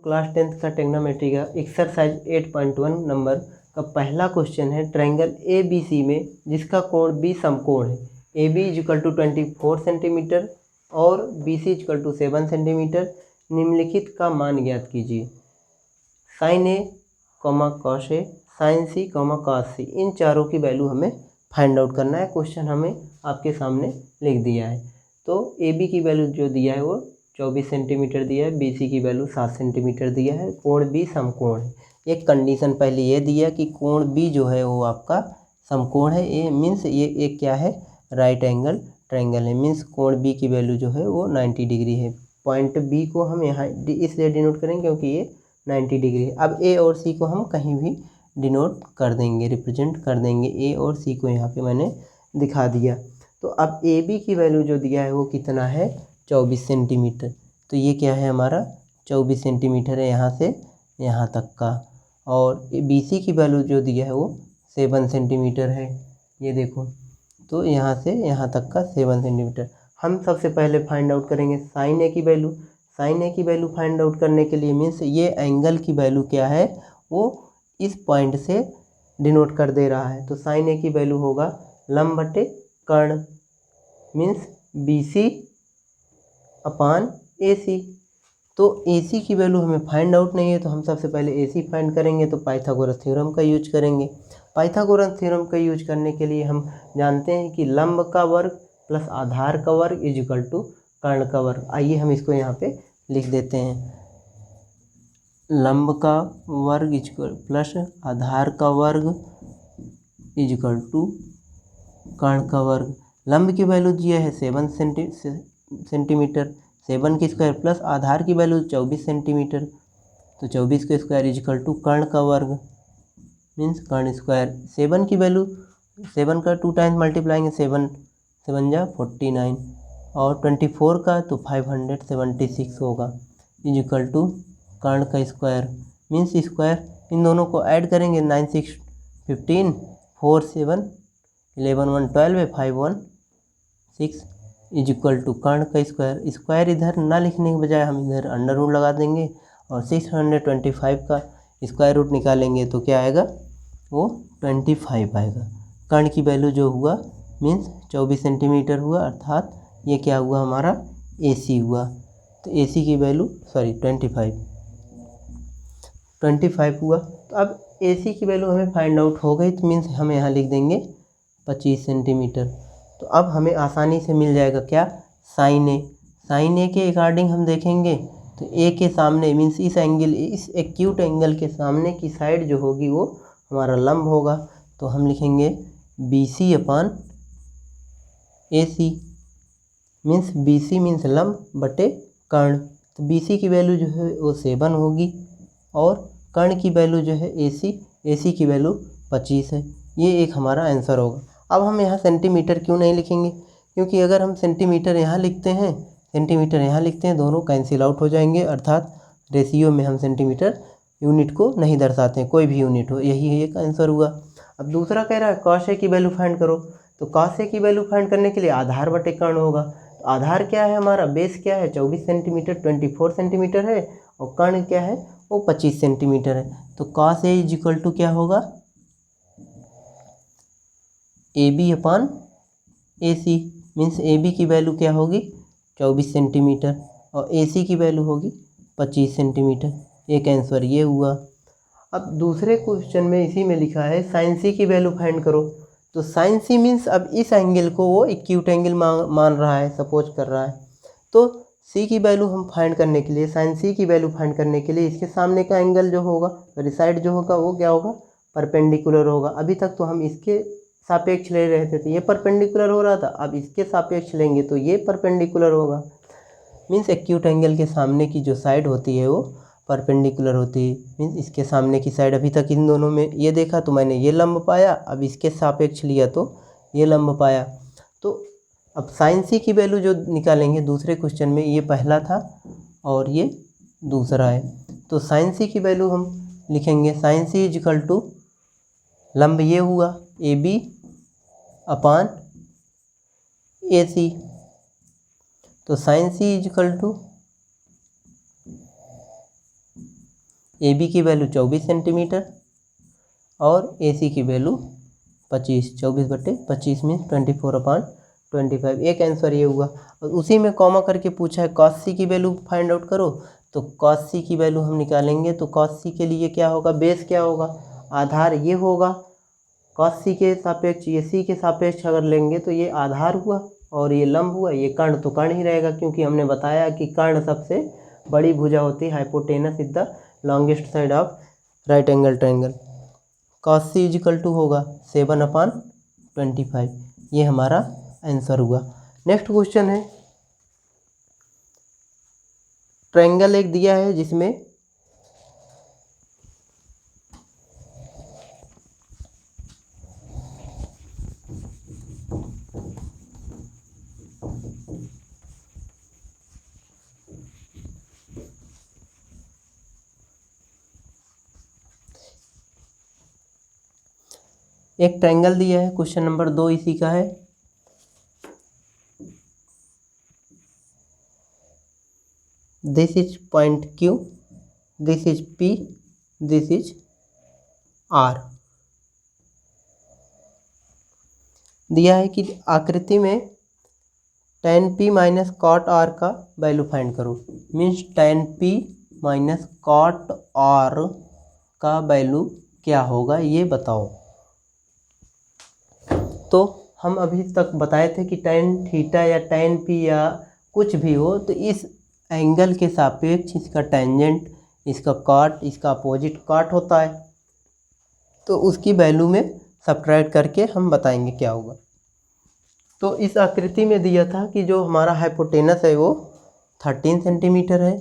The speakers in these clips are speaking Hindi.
क्लास 10th का ट्रिग्नोमेट्री का एक्सरसाइज 8.1 नंबर का पहला क्वेश्चन है। ट्रायंगल ए बी सी में जिसका कोण बी समकोण है, A B equal to 24 centimetre और B C equal to 7 centimetre. निम्नलिखित का मान ज्ञात कीजिए। Sine A comma cos A, sine C comma cos C, इन चारों की वैल्यू हमें फाइंड आउट करना है। क्वेश्चन हमें आपके सामने लिख दिया है। तो ए बी की वैल्यू जो दिया है वो 24 सेंटीमीटर दिया है, बी सी की वैल्यू 7 सेंटीमीटर दिया है। कोण बी समकोण है। एक कंडीशन पहले ये दिया कि कोण बी जो है वो आपका समकोण है। ए मीन्स ये एक क्या है, राइट एंगल ट्रायंगल है। मीन्स कोण बी की वैल्यू जो है वो 90 डिग्री है। पॉइंट बी को हम यहाँ इसलिए डिनोट करेंगे क्योंकि ये 90 डिग्री है। अब ए और सी को हम कहीं भी डिनोट कर देंगे, रिप्रेजेंट कर देंगे। ए और सी को यहाँ पे मैंने दिखा दिया। तो अब ए बी की वैल्यू जो दिया है वो कितना है, 24 सेंटीमीटर। तो ये क्या है हमारा 24 सेंटीमीटर है यहाँ से यहाँ तक का। और बी सी की वैल्यू जो दिया है वो 7 सेंटीमीटर है, ये देखो। तो यहाँ से यहाँ तक का 7 सेंटीमीटर। हम सबसे पहले फाइंड आउट करेंगे साइन ए की वैल्यू। साइन ए की वैल्यू फाइंड आउट करने के लिए मीन्स ये एंगल की वैल्यू क्या है, वो इस पॉइंट से डिनोट कर दे रहा है। तो साइन ए की वैल्यू होगा लंब बटे कर्ण, means B C upon A C. तो ए सी की वैल्यू हमें फाइंड आउट नहीं है, तो हम सबसे पहले ए सी फाइंड करेंगे। तो पाइथागोरस थ्योरम का यूज करेंगे। पाइथागोरस थ्योरम का यूज करने के लिए हम जानते हैं कि लंब का वर्ग प्लस आधार का वर्ग इज इक्वल टू कर्ण का वर्ग। आइए हम इसको यहाँ पे लिख देते हैं। लंब का वर्ग इक्वल प्लस आधार का वर्ग इज इक्वल टू कर्ण का वर्ग। लंब की वैल्यू दिया है 7 सेंटीमीटर, 7 की स्क्वायर प्लस आधार की वैल्यू 24 सेंटीमीटर। तो 24 के स्क्वायर इज इक्वल टू कर्ण का वर्ग, मीन्स कर्ण स्क्वायर। 7 की वैल्यू 7 का 2 टाइम्स मल्टीप्लाएंगे, 7 7 जा 49 और 24 का तो 576 होगा इज इक्वल टू कर्ण का स्क्वायर, मीन्स स्क्वायर। इन दोनों को ऐड करेंगे 9 6 15 4 7 11 1 12 है, 5 1 6 इज इक्वल टू कर्ण का स्क्वायर। स्क्वायर इधर ना लिखने के बजाय हम इधर अंडर रूट लगा देंगे और 625 का स्क्वायर रूट निकालेंगे तो क्या आएगा, वो 25 आएगा। कर्ण की वैल्यू जो हुआ मीन्स 24 सेंटीमीटर हुआ, अर्थात ये क्या हुआ हमारा ए सी हुआ। तो ए सी की वैल्यू 25 हुआ। तो अब ए सी की वैल्यू हमें फाइंड आउट हो गई, तो मीन्स हम यहाँ लिख देंगे 25 सेंटीमीटर। तो अब हमें आसानी से मिल जाएगा क्या, साइन ए। साइन ए के अकॉर्डिंग हम देखेंगे तो ए के सामने मीन्स इस एंगल, इस एक्यूट एंगल के सामने की साइड जो होगी वो हमारा लंब होगा। तो हम लिखेंगे B C upon A C, means B C means लंब बटे कर्ण। तो बी सी की वैल्यू जो है वो 7 होगी और कर्ण की वैल्यू जो है ए सी की वैल्यू 25 है। ये एक हमारा आंसर होगा। अब हम यहाँ सेंटीमीटर क्यों नहीं लिखेंगे, क्योंकि अगर हम सेंटीमीटर यहाँ लिखते हैं, सेंटीमीटर यहाँ लिखते हैं, दोनों कैंसिल आउट हो जाएंगे। अर्थात रेशियो में हम सेंटीमीटर यूनिट को नहीं दर्शाते हैं, कोई भी यूनिट हो। यही एक आंसर हुआ। अब दूसरा कह रहा है कॉस ए की वैल्यू फाइंड करो। तो कॉस ए की वैल्यू फाइंड करने के लिए आधार बटे कर्ण होगा। तो आधार क्या है हमारा, बेस क्या है 24 सेंटीमीटर, 24 सेंटीमीटर है, और कर्ण क्या है वो 25 सेंटीमीटर है। तो cos A is equal to क्या होगा, A B upon A C, means A B की वैल्यू क्या होगी 24 सेंटीमीटर और ए सी की वैल्यू होगी 25 सेंटीमीटर। एक आंसर ये हुआ। अब दूसरे क्वेश्चन में इसी में लिखा है साइन सी की वैल्यू फाइंड करो। तो साइन सी मीन्स अब इस एंगल को वो एक्यूट एंगल मान रहा है, सपोज कर रहा है। तो सी की वैल्यू हम फाइंड करने के लिए, साइन सी की वैल्यू फाइंड करने के लिए इसके सामने का एंगल जो होगा, साइड जो होगा वो क्या होगा, परपेंडिकुलर होगा। अभी तक तो हम इसके सापेक्ष ले रहे थे तो ये परपेंडिकुलर हो रहा था, अब इसके सापेक्ष लेंगे तो ये परपेंडिकुलर होगा। मीन्स एक्यूट एंगल के सामने की जो साइड होती है वो परपेंडिकुलर होती है। मीन्स इसके सामने की साइड, अभी तक इन दोनों में ये देखा तो मैंने ये लंब पाया, अब इसके सापेक्ष लिया तो ये लंब पाया। तो अब साइन सी की वैल्यू जो निकालेंगे दूसरे क्वेश्चन में, ये पहला था और ये दूसरा है। तो साइन सी की वैल्यू हम लिखेंगे sine C is equal to लंब ये हुआ A B upon A C. तो sine C is equal to A B की वैल्यू 24 सेंटीमीटर और ए सी की वैल्यू 25, 24/25 मीन 24/25। एक आंसर ये हुआ। और उसी में कॉमा करके पूछा है कॉस सी की वैल्यू फाइंड आउट करो, तो कॉस सी की वैल्यू हम निकालेंगे। तो कॉस सी के लिए क्या होगा, बेस क्या होगा, आधार ये होगा। कॉस सी के सापेक्ष ये सी के सापेक्ष अगर लेंगे तो ये आधार हुआ और ये लंब हुआ, ये कर्ण तो कर्ण ही रहेगा, क्योंकि हमने बताया कि कर्ण सबसे बड़ी भुजा होती है। Hypotenuse is the longest side of right angle triangle. Cos C is equal to होगा 7/25। ये हमारा आंसर हुआ। नेक्स्ट क्वेश्चन है, ट्रायंगल एक दिया है जिसमें एक ट्रायंगल दिया है। क्वेश्चन नंबर 2 इसी का है। This is point Q, this is P, this is R। दिया है कि आकृति में tan P minus cot R का वैल्यू फाइंड करो। Means tan P minus cot R का वैल्यू क्या होगा ये बताओ। तो हम अभी तक बताए थे कि tan थीटा या tan P या कुछ भी हो तो इस एंगल के सापेक्ष इसका टेंजेंट, इसका कॉट, इसका अपोजिट कॉट होता है। तो उसकी वैल्यू में सब्ट्रैक्ट करके हम बताएंगे क्या होगा। तो इस आकृति में दिया था कि जो हमारा हाइपोटेनस है वो 13 सेंटीमीटर है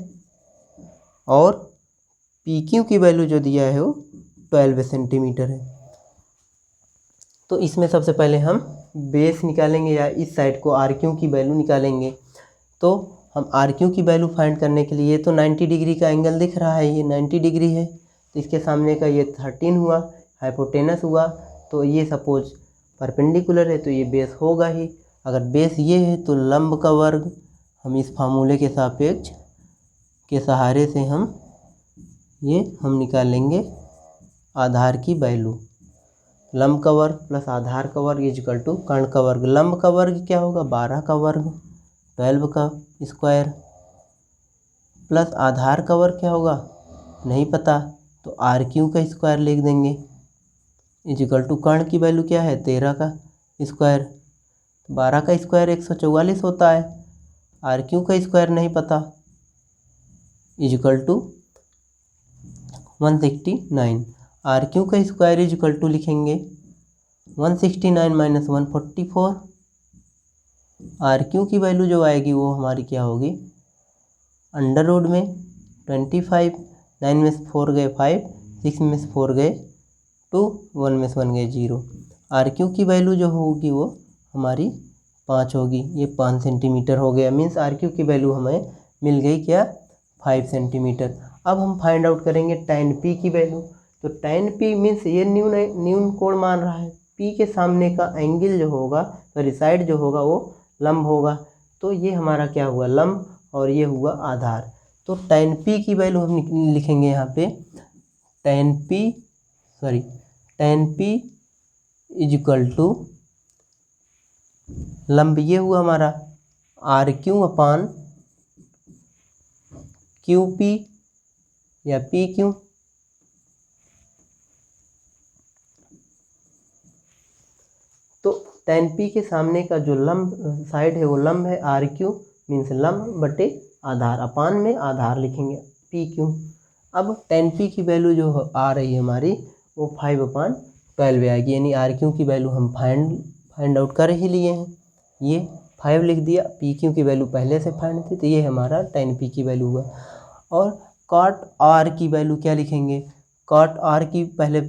और PQ की वैल्यू जो दिया है वो 12 सेंटीमीटर है। तो इसमें सबसे पहले हम बेस निकालेंगे या इस साइड को RQ की वैल्यू निकालेंगे। तो हम RQ की वैल्यू फाइंड करने के लिए तो 90 डिग्री का एंगल दिख रहा है, ये 90 डिग्री है। तो इसके सामने का ये 13 हुआ, हाइपोटेनस हुआ। तो ये सपोज परपेंडिकुलर है तो ये बेस होगा ही। अगर बेस ये है तो लंब का वर्ग हम इस फार्मूले के सापेक्ष के सहारे से हम निकालेंगे आधार की वैल्यू। लंब का वर्ग प्लस आधार का वर्ग इक्वल टू कर्ण का वर्ग। लंब का वर्ग क्या होगा, 12 का वर्ग 12 का स्क्वायर, प्लस आधार का वर्ग क्या होगा नहीं पता तो RQ का स्क्वायर लिख देंगे इक्वल टू कर्ण की वैल्यू क्या है 13 का स्क्वायर। 12 का स्क्वायर 144 होता है, RQ का स्क्वायर नहीं पता इक्वल टू 169। RQ का स्क्वायर इक्वल टू लिखेंगे 169 माइनस 144। RQ की वैल्यू जो आएगी वो हमारी क्या होगी, अंडर रूट में 25, 9 में से 4 गए 5, 6 में से 4 गए 2, 1 में से 1 गए 0। RQ की वैल्यू जो होगी वो हमारी 5 होगी। ये 5 सेंटीमीटर हो गया। मीन्स RQ की वैल्यू हमें मिल गई क्या, 5 सेंटीमीटर। अब हम फाइंड आउट करेंगे tan P की वैल्यू। तो tan P मीन्स ये न्यून कोण मान रहा है। P के सामने का एंगल जो होगा, सॉरी साइड जो होगा वो लंब होगा। तो ये हमारा क्या हुआ, लंब, और ये हुआ आधार। तो tan P की वैल्यू हम लिखेंगे यहाँ पे tan P is equal to लंब ये हुआ हमारा RQ अपान QP या PQ। तो tan P के सामने का जो लंब साइड है वो लंब है, RQ मीन्स लंब बटे आधार, अपान में आधार लिखेंगे PQ। अब tan P की वैल्यू जो आ रही है हमारी वो 5/12 आएगी, यानी RQ की वैल्यू हम फाइंड आउट कर ही लिए हैं। ये 5 लिख दिया, PQ की वैल्यू पहले से फाइंड थी तो ये हमारा tan P की वैल्यू हुआ। और cot R की वैल्यू क्या लिखेंगे, cot R की पहले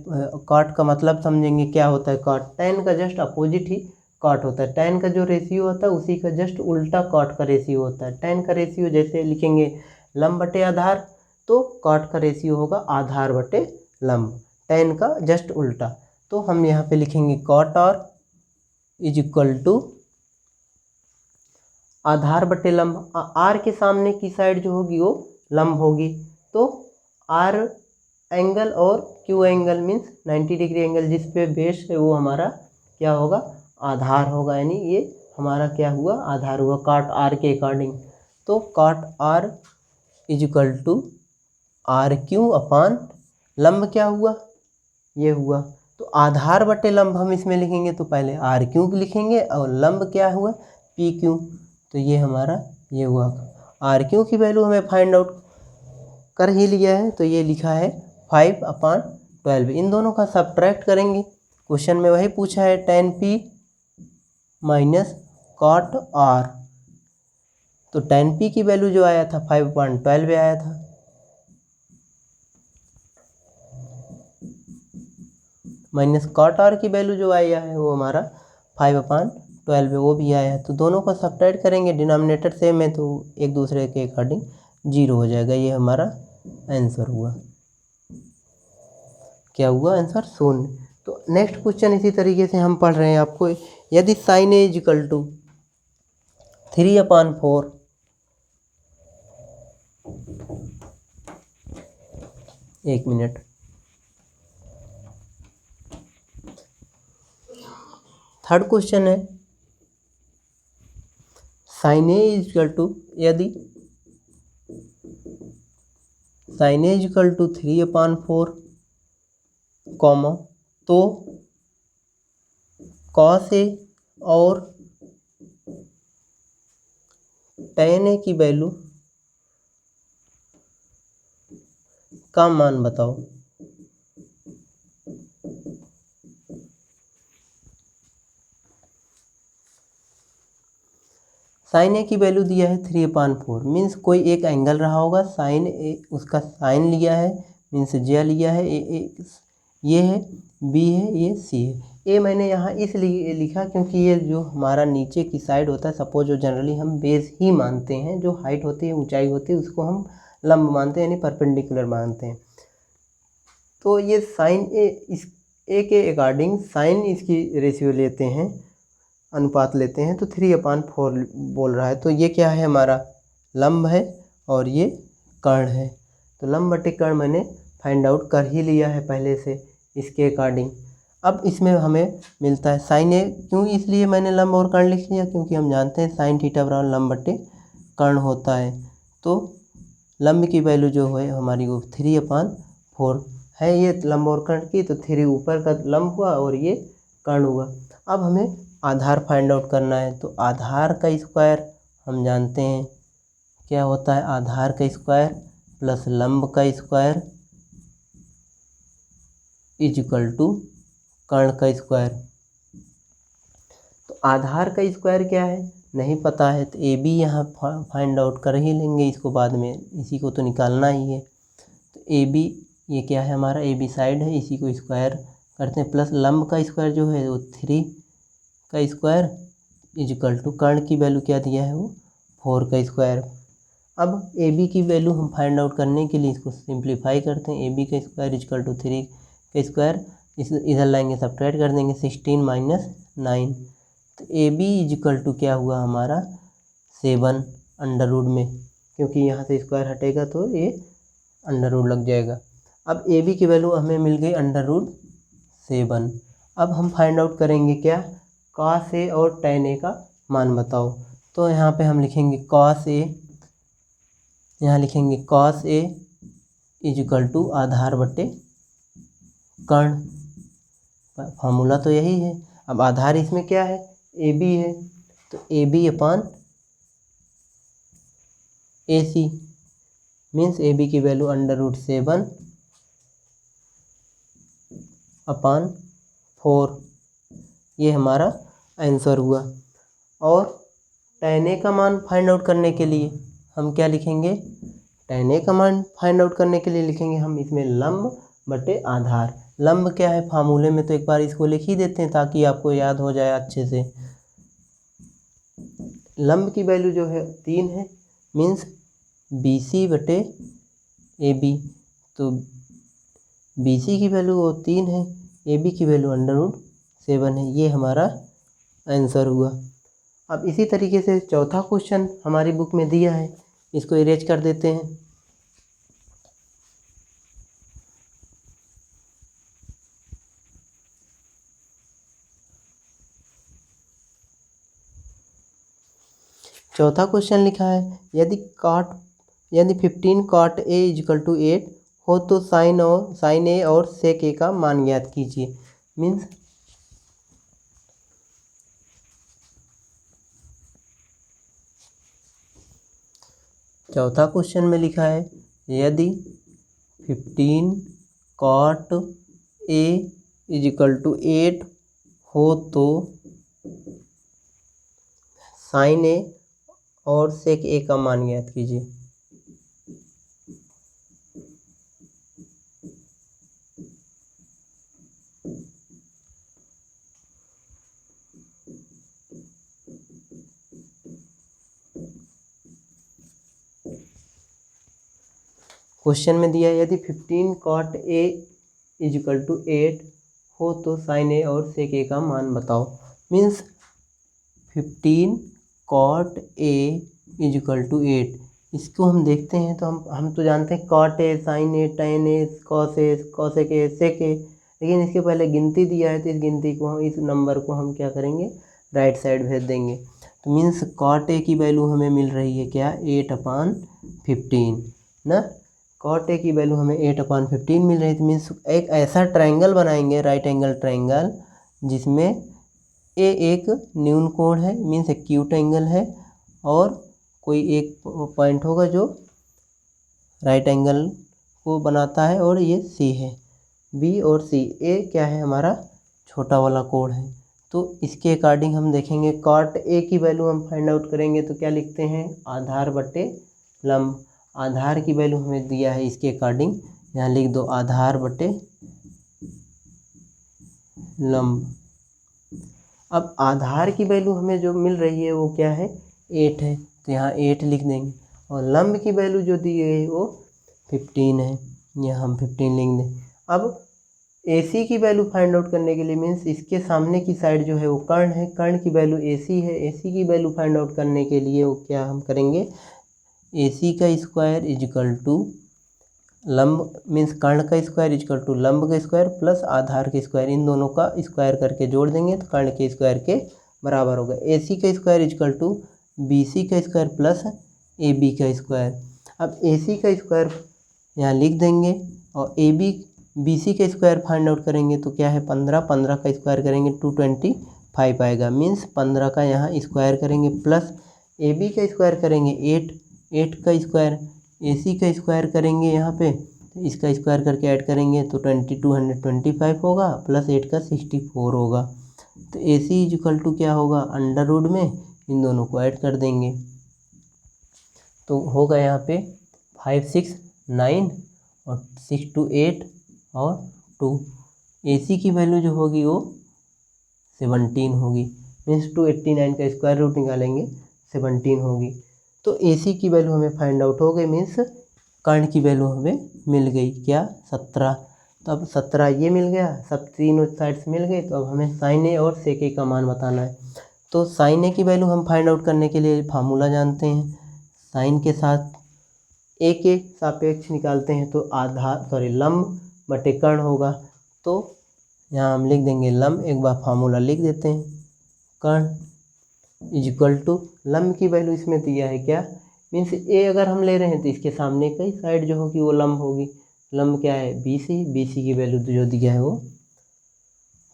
cot का मतलब समझेंगे क्या होता है। cot tan का जस्ट अपोजिट ही cot होता है। tan का जो रेशियो होता है उसी का जस्ट उल्टा cot का रेशियो होता है। tan का रेशियो जैसे लिखेंगे लंब बटे आधार, तो cot का रेशियो होगा आधार बटे लंब, tan का जस्ट उल्टा। तो हम यहाँ पे लिखेंगे cot R is equal to आधार बटे लंब। R के सामने की साइड जो होगी वो लंब होगी, तो R एंगल और Q angle means 90 degree angle जिस पे बेस है वो हमारा क्या होगा, आधार होगा, यानी ये हमारा क्या हुआ, आधार हुआ काट आर के अकॉर्डिंग। तो cot R is equal to R Q upon लंब क्या हुआ, ये हुआ। तो आधार बटे लंब हम इसमें लिखेंगे तो पहले आर क्यू लिखेंगे और लंब क्या हुआ पी क्यू। तो ये हमारा ये हुआ, आर क्यू की वैल्यू हमें फाइंड आउट कर ही लिया है, तो ये लिखा है 5/12। इन दोनों का सब्ट्रैक्ट करेंगे, क्वेश्चन में वही पूछा है tan p minus cot r। तो tan p की वैल्यू जो आया था 5/12 आया था, माइनस cot r की वैल्यू जो आया है वो हमारा 5/12 वो भी आया है। तो दोनों को सब्ट्रैक्ट करेंगे, डिनोमिनेटर सेम है तो एक दूसरे के अकॉर्डिंग 0 हो जाएगा। ये हमारा आंसर हुआ, क्या हुआ आंसर 0। तो नेक्स्ट क्वेश्चन इसी तरीके से हम पढ़ रहे हैं आपको, यदि साइन ए इक्वल टू 3/4, एक मिनट, थर्ड क्वेश्चन है साइन ए इक्वल टू, यदि sine A equal to 3/4 comma तो कॉस ए और tan ए की वैल्यू का मान बताओ। साइन ए की वैल्यू दिया है 3/4 मीन्स कोई एक एंगल रहा होगा, साइन ए उसका साइन लिया है मीन्स जे लिया है, ये है, बी है, ये सी है। ए मैंने यहाँ इसलिए लिखा क्योंकि ये जो हमारा नीचे की साइड होता है, सपोज जो जनरली हम बेस ही मानते हैं, जो हाइट होती है ऊंचाई होती है उसको हम लंब मानते हैं यानी परपेंडिकुलर मानते हैं। तो ये साइन ए इस ए के अकॉर्डिंग साइन इसकी रेशियो लेते हैं, अनुपात लेते हैं, तो 3/4 बोल रहा है। तो ये क्या है हमारा लंब है और ये कर्ण है। तो लंब बटे कर्ण मैंने फाइंड आउट कर ही लिया है पहले से इसके अकॉर्डिंग। अब इसमें हमें मिलता है साइन ए, क्यों इसलिए मैंने लंब और कर्ण लिख लिया क्योंकि हम जानते हैं साइन थीटा बराबर लंब बटे कर्ण होता है। तो लंब की वैल्यू जो है हमारी वो 3/4 है, ये लंब और कर्ण की, तो 3 ऊपर का लंब हुआ और ये कर्ण हुआ। अब हमें आधार फाइंड आउट करना है, तो आधार का स्क्वायर हम जानते हैं क्या होता है, आधार का स्क्वायर प्लस लंब का स्क्वायर इज इक्वल टू कर्ण का स्क्वायर। तो आधार का स्क्वायर क्या है नहीं पता है, तो ए बी यहाँ फाइंड आउट कर ही लेंगे इसको, बाद में इसी को तो निकालना ही है। तो ए बी ये क्या है हमारा, ए बी साइड है, इसी को स्क्वायर करते हैं, प्लस लंब का स्क्वायर जो है वो 3 का स्क्वायर इज इक्वल टू कर्ण की वैल्यू क्या दिया है वो 4 का स्क्वायर। अब ए बी की वैल्यू हम फाइंड आउट करने के लिए इसको सिंप्लीफाई करते हैं, ए बी का स्क्वायर इज इक्वल टू 3 का स्क्वायर, इस इधर लाएंगे सब्ट्रैक्ट कर देंगे 16 माइनस 9। तो A B is equal to क्या हुआ हमारा 7 अंडर रूट में, क्योंकि यहाँ से स्क्वायर हटेगा तो ये अंडर रूट लग जाएगा। अब ए बी की वैल्यू हमें मिल गई अंडर रूट 7। अब हम फाइंड आउट करेंगे क्या, कॉस ए और tan ए का मान बताओ। तो यहाँ पे हम लिखेंगे कॉस ए, यहाँ लिखेंगे cos A is equal to आधार बटे कर्ण, फार्मूला तो यही है। अब आधार इसमें क्या है ए बी है, तो A B upon A C means A B की वैल्यू अंडर रूट 7 अपान 4, ये हमारा आंसर हुआ। और tan ए का मान फाइंड आउट करने के लिए हम क्या लिखेंगे, tan ए का मान फाइंड आउट करने के लिए लिखेंगे हम इसमें लंब बटे आधार। लंब क्या है फार्मूले में, तो एक बार इसको लिख ही देते हैं ताकि आपको याद हो जाए अच्छे से। लंब की वैल्यू जो है 3 है मीन्स बी सी बटे ए बी, तो बी सी की वैल्यू वो 3 है, ए बी की वैल्यू अंडर रूट 7 है, ये हमारा आंसर हुआ। अब इसी तरीके से चौथा क्वेश्चन हमारी बुक में दिया है, इसको इरेज कर देते हैं। चौथा क्वेश्चन लिखा है यदि 15 cot A इजिकल टू 8 हो तो साइन ए और सेक ए का मान ज्ञात कीजिए। मीन्स चौथा क्वेश्चन में लिखा है यदि 15 cot A इजिकल टू 8 हो तो साइन ए और सेक ए का मान ज्ञात कीजिए। क्वेश्चन में दिया है यदि 15 cot A इजिकल टू 8 हो तो साइन ए और सेक ए का मान बताओ। Means 15 cot A is equal to 8, इसको हम देखते हैं तो हम तो जानते हैं cot A sine A tan A cosec A sec A, लेकिन इसके पहले गिनती दिया है तो इस गिनती को इस नंबर को हम क्या करेंगे, राइट साइड भेज देंगे। तो मीन्स cot A की वैल्यू हमें मिल रही है क्या, 8/15 ना। cot A की वैल्यू हमें 8/15 मिल रही थी। मीन्स एक ऐसा ट्रायंगल बनाएंगे, राइट एंगल ट्रायंगल, जिसमें ए एक न्यून कोण है, मीन्स एक्यूट एंगल है, और कोई एक पॉइंट होगा जो राइट एंगल को बनाता है, और ये सी है, बी और सी। ए क्या है, हमारा छोटा वाला कोण है। तो इसके अकॉर्डिंग हम देखेंगे cot A की वैल्यू हम फाइंड आउट करेंगे तो क्या लिखते हैं, आधार बटे लंब। आधार की वैल्यू हमें दिया है इसके अकॉर्डिंग, यहाँ लिख दो आधार बटे लंब। अब आधार की वैल्यू हमें जो मिल रही है वो क्या है, 8 है, तो यहाँ 8 लिख देंगे, और लंब की वैल्यू जो दी है वो 15 है, यहाँ हम 15 लिख दें। अब AC की वैल्यू फाइंड आउट करने के लिए, मीन्स इसके सामने की साइड जो है वो कर्ण है, कर्ण की वैल्यू AC है। AC की वैल्यू फाइंड आउट करने के लिए वो क्या हम करेंगे, AC का स्क्वायर इजिकल टू लंब, मीन्स कर्ण का स्क्वायर इजिकल टू लंब का स्क्वायर प्लस आधार के स्क्वायर, इन दोनों का स्क्वायर करके जोड़ देंगे तो कर्ण के स्क्वायर के बराबर होगा। AC का स्क्वायर इजिकल टू BC का स्क्वायर प्लस AB का स्क्वायर। अब AC का स्क्वायर यहाँ लिख देंगे, और BC का स्क्वायर फाइंड आउट करेंगे तो क्या है, 15 का स्क्वायर करेंगे 225 आएगा। मीन्स 15 का यहाँ स्क्वायर करेंगे, प्लस AB का स्क्वायर करेंगे 8 का स्क्वायर, AC का स्क्वायर करेंगे यहाँ पे, इसका स्क्वायर करके ऐड करेंगे तो 225 होगा, प्लस 8 का 64 होगा। तो AC इजिकल टू क्या होगा, अंडर रूट में इन दोनों को ऐड कर देंगे तो होगा यहाँ पे 5 6 9 और 6 2 8 और 2। AC की वैल्यू जो होगी वो 17 होगी। मीन्स 289 का स्क्वायर रूट निकालेंगे 17 होगी। तो AC की वैल्यू हमें फाइंड आउट हो गई, मीन्स कर्ण की वैल्यू हमें मिल गई क्या, 17। तो अब 17 ये मिल गया, सब तीनों साइड से मिल गए। तो अब हमें साइन ए और सेक ए का मान बताना है। तो साइन ए की वैल्यू हम फाइंड आउट करने के लिए फार्मूला जानते हैं, साइन के साथ ए के सापेक्ष निकालते हैं तो लंब बटे कर्ण होगा। तो यहाँ हम लिख देंगे लंब, एक बार फार्मूला लिख देते हैं, कर्ण इजिकल टू लंब की वैल्यू इसमें दिया है क्या, मीन्स ए अगर हम ले रहे हैं तो इसके सामने की साइड जो होगी वो लंब होगी। लंब क्या है, BC की वैल्यू जो दिया है वो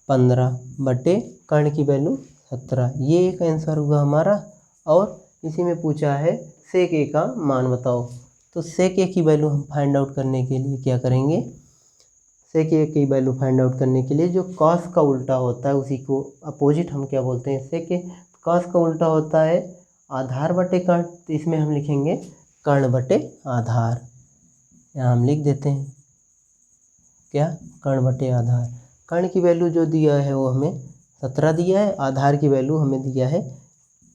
15 बटे कर्ण की वैल्यू 17। ये एक आंसर हुआ हमारा। और इसी में पूछा है सेक ए का मान बताओ। तो सेक ए की वैल्यू हम फाइंड आउट करने के लिए क्या करेंगे, सेक ए की वैल्यू फाइंड आउट करने के लिए जो कॉस का उल्टा होता है उसी को अपोजिट हम क्या बोलते हैं, सेक ए। कॉस का उल्टा होता है आधार बटे कर्ण, तो इसमें हम लिखेंगे कर्ण बटे आधार। यहाँ हम लिख देते हैं क्या, कर्ण बटे आधार। कर्ण की वैल्यू जो दिया है वो हमें 17 दिया है, आधार की वैल्यू हमें दिया है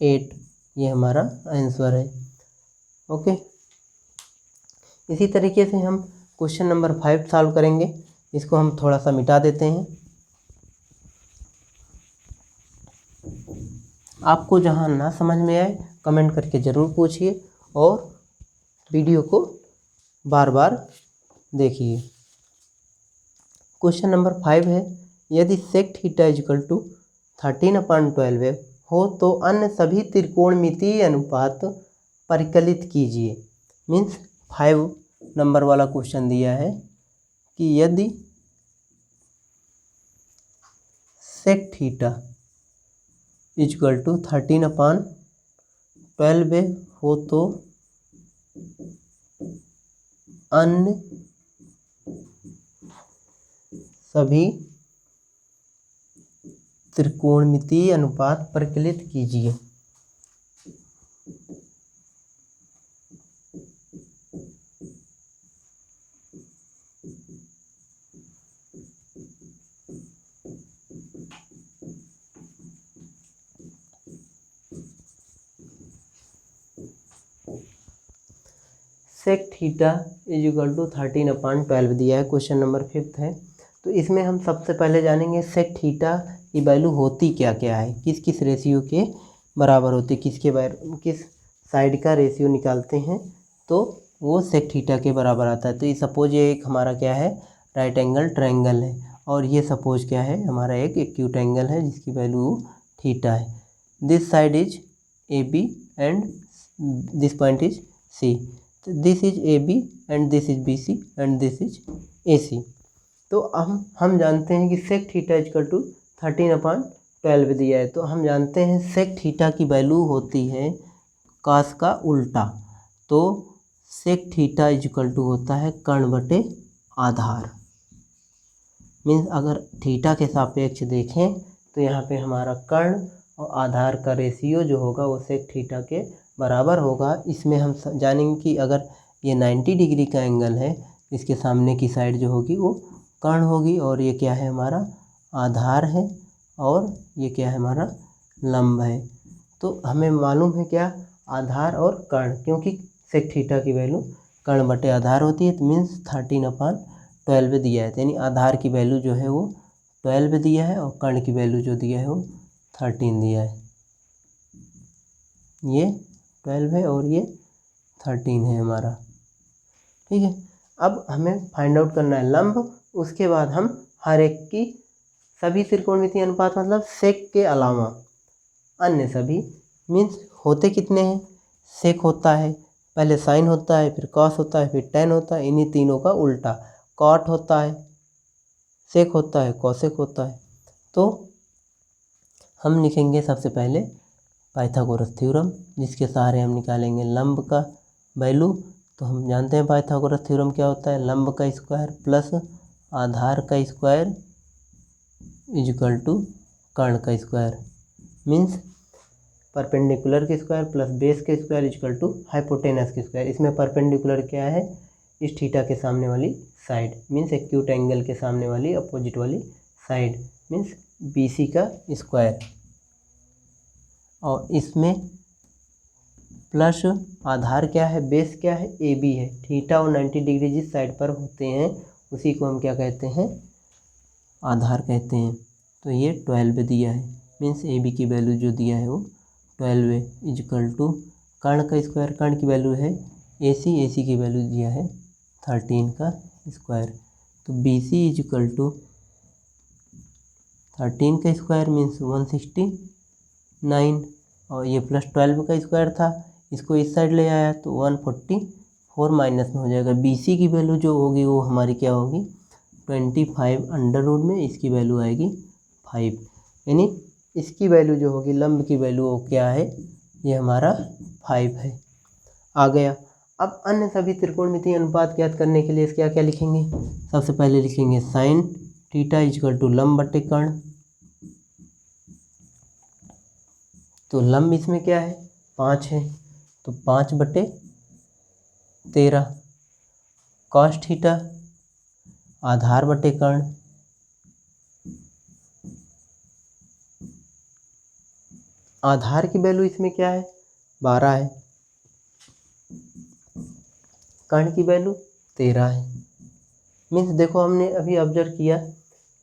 8। ये हमारा आंसर है। ओके, इसी तरीके से हम क्वेश्चन नंबर 5 सॉल्व करेंगे। इसको हम थोड़ा सा मिटा देते हैं। आपको जहाँ ना समझ में आए कमेंट करके ज़रूर पूछिए, और वीडियो को बार बार देखिए। क्वेश्चन नंबर 5 है, यदि सेक थीटा इजिकल टू 13/12 है हो तो अन्य सभी त्रिकोणमितीय अनुपात परिकलित कीजिए। मीन्स 5 नंबर वाला क्वेश्चन दिया है कि यदि सेक थीटा इक्वल टू 13/12 हो तो अन्य सभी त्रिकोणमितीय अनुपात परिकलित कीजिए। Sec theta is equal to 13/12 दिया है, क्वेश्चन नंबर 5 है। तो इसमें हम सबसे पहले जानेंगे सेक थीटा की वैल्यू होती क्या क्या है, किस किस रेशियो के बराबर होती है, किस साइड का रेशियो निकालते हैं तो वो सेक थीटा के बराबर आता है। तो ये सपोज ये एक हमारा क्या है, राइट एंगल ट्रायंगल है, और ये सपोज क्या है, हमारा एक एक्यूट एंगल है जिसकी वैल्यू थीटा है। This side is A B and this point is C. This is A B and this is B C and this is A C. तो हम जानते हैं कि सेक थीटा इक्वल टू 13/12 दिया है। तो हम जानते हैं सेक थीटा की वैल्यू होती है कास का उल्टा। तो सेक थीटा इक्वल टू होता है कर्ण बटे आधार। मीन्स अगर थीटा के सापेक्ष देखें तो यहाँ पे हमारा कर्ण और आधार का रेशियो जो होगा वो सेक थीटा के बराबर होगा। इसमें हम जानेंगे कि अगर ये 90 डिग्री का एंगल है, इसके सामने की साइड जो होगी वो कर्ण होगी, और ये क्या है, हमारा आधार है, और ये क्या है, हमारा लंब है। तो हमें मालूम है क्या, आधार और कर्ण, क्योंकि सेक थीटा की वैल्यू कर्ण बटे आधार होती है। तो मीन्स 13/12 दिया है, यानी आधार की वैल्यू जो है वो 12 दिया है, और कर्ण की वैल्यू जो दिया है वो 13 दिया है। ये 12 है और ये 13 है हमारा, ठीक है। अब हमें फाइंड आउट करना है लंब। उसके बाद हम हर एक की सभी त्रिकोणमितीय अनुपात मतलब सेक के अलावा अन्य सभी, मीन्स होते कितने हैं, सेक होता है, पहले साइन होता है, फिर कॉस होता है, फिर टेन होता है, इन्हीं तीनों का उल्टा कॉट होता है, सेक होता है, कॉसेक होता है। तो हम लिखेंगे सबसे पहले पाइथागोरस थ्योरम, जिसके सहारे हम निकालेंगे लंब का वैल्यू। तो हम जानते हैं पाइथागोरस थ्योरम क्या होता है, लंब का स्क्वायर प्लस आधार का स्क्वायर इज इक्वल टू कर्ण का स्क्वायर। मीन्स परपेंडिकुलर के स्क्वायर प्लस बेस के square is equal to hypotenuse के स्क्वायर। इसमें परपेंडिकुलर क्या है, इस थीटा के सामने वाली साइड, मीन्स एक्यूट एंगल के सामने वाली अपोजिट वाली साइड, मीन्स BC का स्क्वायर, और इसमें प्लस आधार क्या है, बेस क्या है, AB है। थीटा और 90 डिग्री जिस साइड पर होते हैं उसी को हम क्या कहते हैं, आधार कहते हैं। तो ये 12 दिया है, मीन्स AB की वैल्यू जो दिया है वो 12 है, इज इक्वल टू कर्ण का स्क्वायर, कर्ण की वैल्यू है AC की वैल्यू दिया है 13 का स्क्वायर। तो BC इज इक्वल टू 13 का स्क्वायर मीन्स 169, और ये प्लस 12 का स्क्वायर था, इसको इस साइड ले आया तो 144 माइनस में हो जाएगा। BC की वैल्यू जो होगी वो हमारी क्या होगी, 25 अंडर रूट में इसकी वैल्यू आएगी 5, यानी इसकी वैल्यू जो होगी लंब की वैल्यू वो क्या है, ये हमारा 5 है, आ गया। अब अन्य सभी त्रिकोणमितीय अनुपात ज्ञात करने के लिए क्या क्या लिखेंगे, सबसे पहले लिखेंगे साइन थीटा इक्वल टू लंब बटे कर्ण। तो लंब इसमें क्या है, 5 है, तो 5/13। कॉस थीटा आधार बटे कर्ण, आधार की वैल्यू इसमें क्या है, 12 है, कर्ण की वैल्यू 13 है। मीन्स देखो हमने अभी ऑब्जर्व किया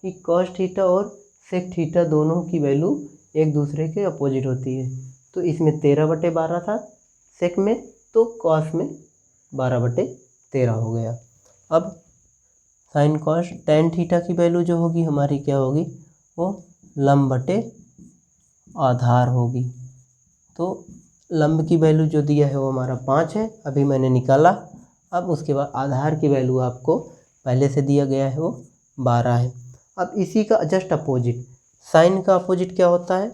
कि कॉस थीटा और सेक थीटा दोनों की वैल्यू एक दूसरे के अपोजिट होती है। तो इसमें 13/12 था सेक में, तो कॉस में 12/13 हो गया। अब साइन कॉस टेन थीटा की वैल्यू जो होगी हमारी क्या होगी, वो लंब बटे आधार होगी। तो लंब की वैल्यू जो दिया है वो हमारा 5 है, अभी मैंने निकाला। अब उसके बाद आधार की वैल्यू आपको पहले से दिया गया है वो 12 है। अब इसी का जस्ट अपोजिट, साइन का अपोजिट क्या होता है?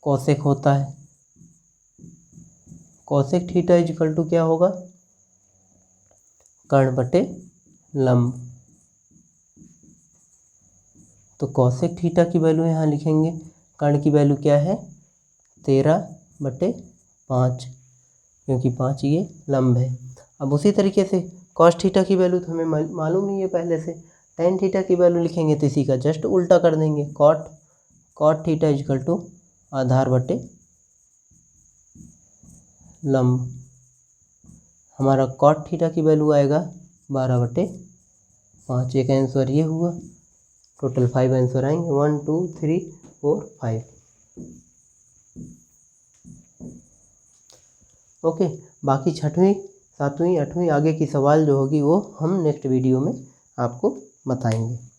कोसेक होता है। कोसेक थीटा इक्वल टू क्या होगा? कर्ण बटे लंब। तो कोसेक थीटा की वैल्यू यहाँ लिखेंगे, कर्ण की वैल्यू क्या है? 13/5, क्योंकि 5 ये लंब है। अब उसी तरीके से कॉस थीटा की वैल्यू तो हमें मालूम ही है पहले से, टेन थीटा की वैल्यू लिखेंगे तो इसी का जस्ट उल्टा कर देंगे, कॉट थीटा इक्वल टू आधार बटे लंब। हमारा कॉट थीटा की वैल्यू आएगा 12/5। एक आंसर ये हुआ, टोटल 5 आंसर आएंगे, 1 2 3 4 5। ओके, बाकी 6वीं 7वीं 8वीं आगे की सवाल जो होगी वो हम नेक्स्ट वीडियो में आपको बताएंगे।